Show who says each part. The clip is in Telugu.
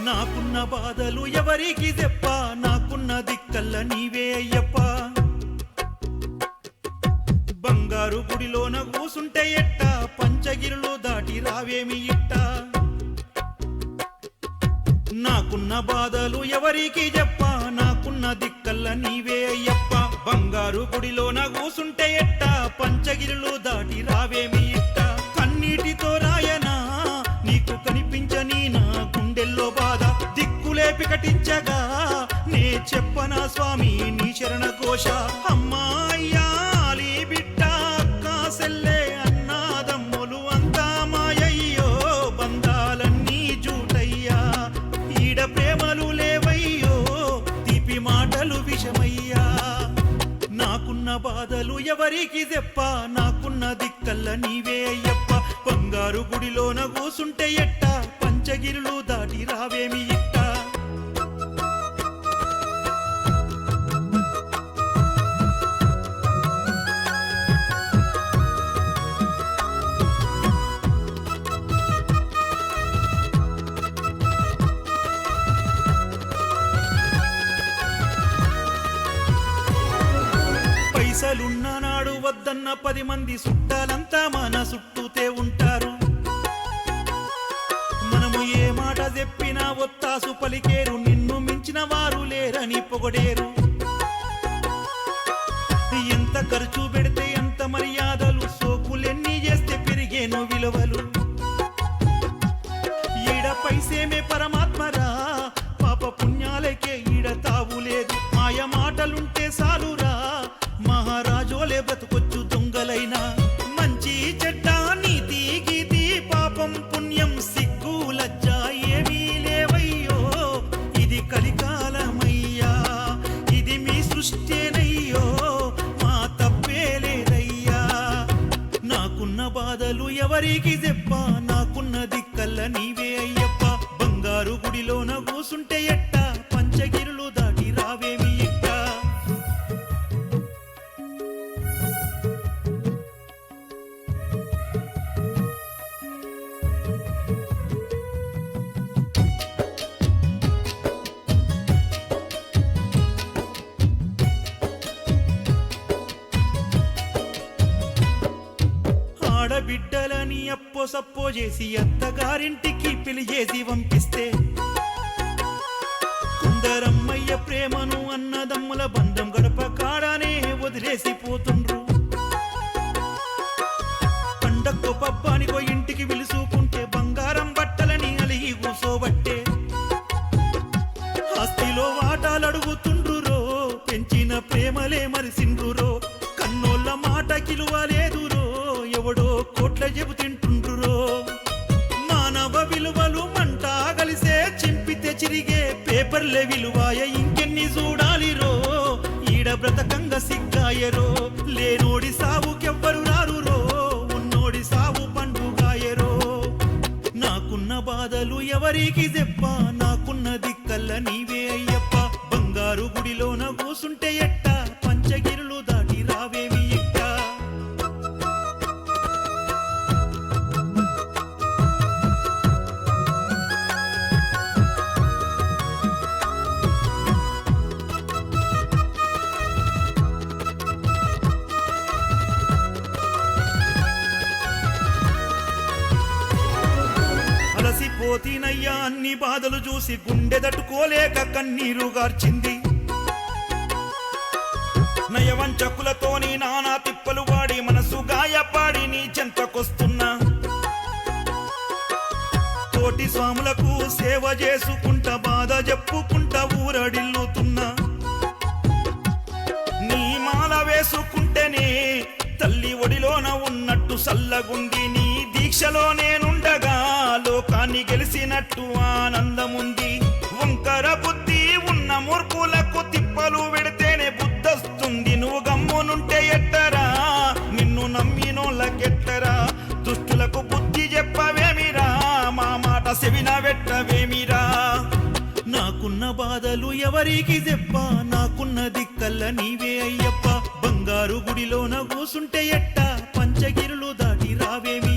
Speaker 1: నాకున్న బాధలు ఎవరికి చెప్ప, నాకున్న దిక్కల్ల నీవే అయ్యప్ప. బంగారు గుడిలోన కూసుంటే ఎట్ట, పంచగిరులు దాటి రావేమి ఇట్ట. నాకున్న బాధలు ఎవరికి చెప్ప, నాకున్న దిక్కల్ల నీవే అయ్యప్ప. బంగారు గుడిలోన కూసుంటే ఎట్ట, పంచగిరులు దాటి రావేమి ఇట్ట. కన్నీటితో రాయనా నీకు కనిపించని నా గుండెల్లో బాధ, దిక్కులే పికటించగా నే చెప్పనా స్వామి నీ శరణ ఘోష. అమ్మా అయ్యా అలీ బిడ్డ అక్క సెల్లే అన్నాదమ్ములు అంతా మాయయ్యో, బంధాలన్నీ జూటయ్యా, ఈడ ప్రేమలు లేవయ్యో, తీపి మాటలు విషమయ్యా. నాకున్న బాధలు ఎవరికి చెప్ప, నాకున్న దిక్కల్ల నీవే అయ్యప్ప. బంగారు గుడిలోన కూసుంటే ఎట్ట, పంచగిరులు దాటి రావేమి ఇట్ట. పైసలున్న నాడు వద్దన్న 10 మంది చుట్టాలంతా మన చుట్టూతే ఉంటారు. మనము ఏ మాట చెప్పినా ఒత్తాసు పలికేరు, నిన్ను మించిన వారు లేరని పొగడేరు. ఎంత ఖర్చు పెడితే ఎంత మర్యాదలు, సోకులెన్ని చేస్తే పెరిగేను విలువలు. ఈడ పైసేమే పరమాత్మరా, పాప పుణ్యాలకే ఈడ తావులేదు. మాయ మాటలుంటే సాలురా, మహారాజోలే బ్రతుకొచ్చు దొంగలైనా. మంచి చెడ్డ నీతి గీతి పాపం పుణ్యం సిగ్గు లజ్జ ఏమీ లేవయ్యో, ఇది కలికాలమయ్యా, ఇది మీ సృష్టేనయ్యో, మా తప్పే లేదయ్యా. నాకున్న బాధలు ఎవరికి చెప్ప, నాకున్న దిక్కల్ల నీవే అయ్యప్ప. బంగారు గుడిలోన కూసుంటే ఎట్ట, పంచగిరులు దాటి రావేమి ఇట్ట. ఆడబిడ్డలని అప్పో సప్పో చేసి అత్తగారింటికి పెళ్లి చేసి పంపిస్తే, కుందరమ్మయ్య ప్రేమను అన్నదమ్ముల బంధం గడప కాడానే వదిలేసి పోతుండ్రు. పండక్కో పబ్బానికో ఇంటికి పిలుసుకుంటే బంగారం బట్టలని అలిగి కూసోబట్టే, ఆస్తిలో వాటాలడుగుతుండ్రురో, పెంచిన ప్రేమలే మరిసిండ్రురో. కన్నోళ్ళ మాట కిలువలేదురో, ఎవడో కోట్ల చెబుతింటుండ్రురో. మానవ విలువలు మంట కలిసే, చింపితే చిరిగే పేపర్లే విలువాయ, ఇంకెన్ని చూడాలిరో, ఈడ బ్రతకంగా సిగ్గాయరో. లేనోడి సావుకెవ్వరు రారురో, ఉన్నోడి సావు పండుగాయరో. నాకున్న బాధలు ఎవరికి చెప్ప, నాకున్న దిక్కల్ల నీవే అయ్యప్ప. బంగారు గుడిలోన కూసుంటే ఎట్ట, పంచగిరులు దాటి రావేమి ఇట్ట. అలసిపోతీనయ్యా అన్ని బాధలు చూసి, గుండె తట్టుకోలేక కన్నీరు గార్చింది. నయవంచకులతోని నానా తిప్పలు వాడి, మనసు గాయపాడి నీ చెంతకొస్తున్నా. తోటి స్వాములకు సేవ చేసుకుంటా, బాధ చెప్పుకుంటా ఊరడిల్లుతున్నా. నీ మాల వేసుకుంటేనే తల్లి ఒడిలోన ఉన్నట్టు సల్లగుంది. నీ దీక్షలో నేనుండగా లోకాన్ని గెలిసినట్టు ఆనందముంది. వంకర బుద్ధి ఉన్న మూర్ఖులకు తిప్పలు పెడితేనే బుద్ధొస్తుంది. నువ్వు గమ్మునుంటే ఎట్టరా, నిన్ను నమ్మినోళ్ళకెట్టరా. దుష్టులకు బుద్ధి చెప్పవేమిరా, మా మాట సెవిన పెట్టవేమిరా. నాకున్న బాధలు ఎవరికి చెప్ప, నాకున్న దిక్కల్ల నీవే అయ్యప్ప. బంగారు గుడిలోన కూసుంటే ఎట్ట, పంచగిరులు దాటి రావేమి